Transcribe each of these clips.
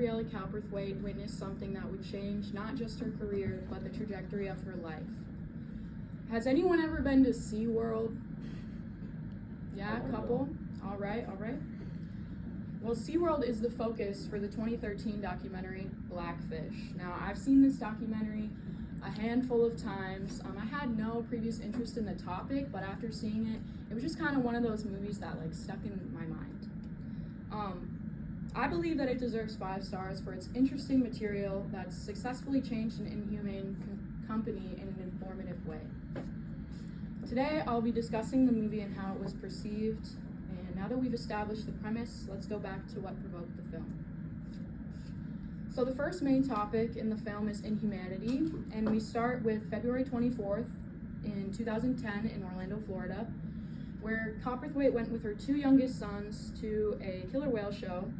Gabriella Cowperthwaite witnessed something that would change not just her career, but the trajectory of her life. Has anyone ever been to SeaWorld? Yeah, a couple? All right. Well, SeaWorld is the focus for the 2013 documentary Blackfish. Now, I've seen this documentary a handful of times. I had no previous interest in the topic, but after seeing it, it was just kind of one of those movies that stuck in my mind. I believe that it deserves 5 stars for its interesting material that's successfully changed an inhumane company in an informative way. Today, I'll be discussing the movie and how it was perceived. And now that we've established the premise, let's go back to what provoked the film. So the first main topic in the film is inhumanity, and we start with February 24th in 2010 in Orlando, Florida, where Cowperthwaite went with her 2 youngest sons to a killer whale show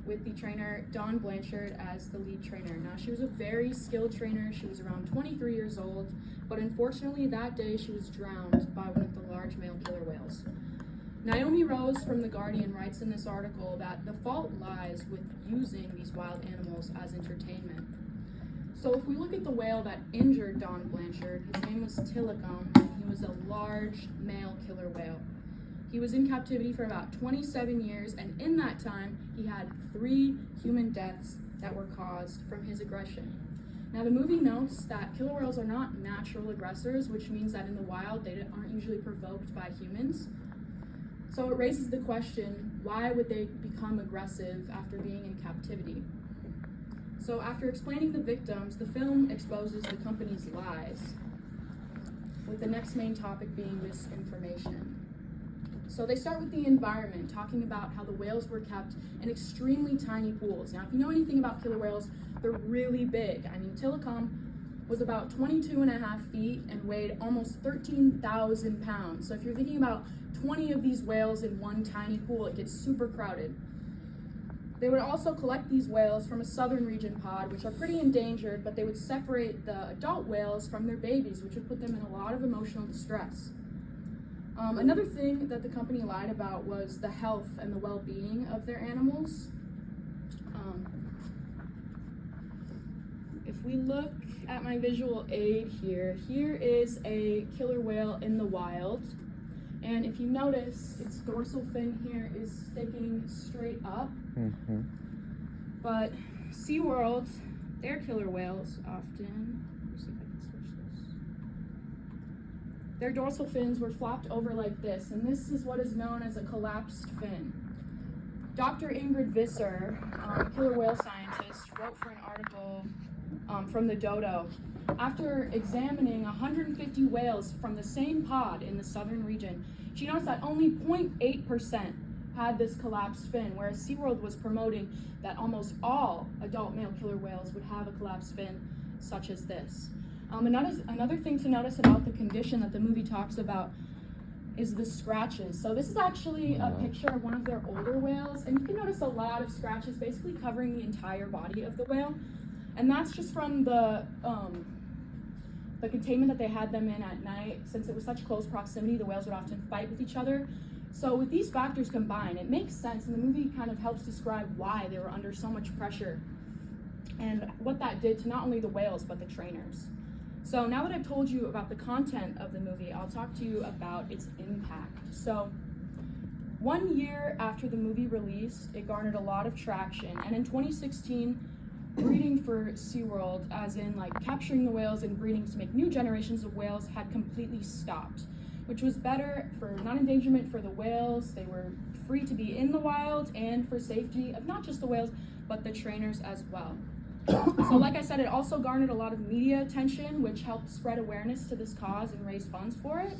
with the trainer Dawn Blanchard as the lead trainer. Now, she was a very skilled trainer. She was around 23 years old, but unfortunately that day she was drowned by one of the large male killer whales. Naomi Rose from The Guardian writes in this article that the fault lies with using these wild animals as entertainment. So if we look at the whale that injured Dawn Blanchard, his name was Tilikum, and he was a large male killer whale. He was in captivity for about 27 years, and in that time, he had 3 human deaths that were caused from his aggression. Now, the movie notes that killer whales are not natural aggressors, which means that in the wild, they aren't usually provoked by humans. So it raises the question, why would they become aggressive after being in captivity? So after explaining the victims, the film exposes the company's lies, with the next main topic being misinformation. So they start with the environment, talking about how the whales were kept in extremely tiny pools. Now, if you know anything about killer whales, they're really big. I mean, Tilikum was about 22.5 feet and weighed almost 13,000 pounds. So if you're thinking about 20 of these whales in one tiny pool, it gets super crowded. They would also collect these whales from a southern region pod, which are pretty endangered, but they would separate the adult whales from their babies, which would put them in a lot of emotional distress. Another thing that the company lied about was the health and the well-being of their animals. If we look at my visual aid here is a killer whale in the wild. And if you notice, its dorsal fin here is sticking straight up. Mm-hmm. But SeaWorld, their killer whales often, let's see if I can switch this. Their dorsal fins were flopped over like this, and this is what is known as a collapsed fin. Dr. Ingrid Visser, killer whale scientist, wrote for an article from the Dodo. After examining 150 whales from the same pod in the southern region, she noticed that only 0.8% had this collapsed fin, whereas SeaWorld was promoting that almost all adult male killer whales would have a collapsed fin such as this. Another thing to notice about the condition that the movie talks about is the scratches. So this is actually a picture of one of their older whales, and you can notice a lot of scratches basically covering the entire body of the whale. And that's just from the containment that they had them in at night. Since it was such close proximity, the whales would often fight with each other. So with these factors combined, it makes sense, and the movie kind of helps describe why they were under so much pressure and what that did to not only the whales, but the trainers. So now that I've told you about the content of the movie, I'll talk to you about its impact. So 1 year after the movie released, it garnered a lot of traction, and in 2016, breeding for SeaWorld, as in capturing the whales and breeding to make new generations of whales, had completely stopped, which was better for non-endangerment for the whales. They were free to be in the wild, and for safety of not just the whales, but the trainers as well. So like I said, it also garnered a lot of media attention, which helped spread awareness to this cause and raise funds for it.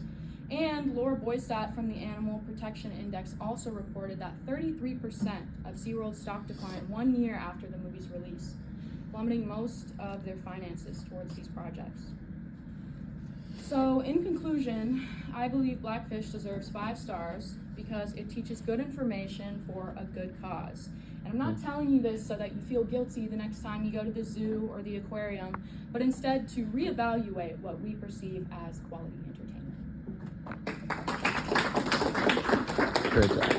And Laura Boystat from the Animal Protection Index also reported that 33% of SeaWorld's stock declined 1 year after the movie's release, plummeting most of their finances towards these projects. So in conclusion, I believe Blackfish deserves 5 stars because it teaches good information for a good cause. And I'm not telling you this so that you feel guilty the next time you go to the zoo or the aquarium, but instead to reevaluate what we perceive as quality entertainment. Great job.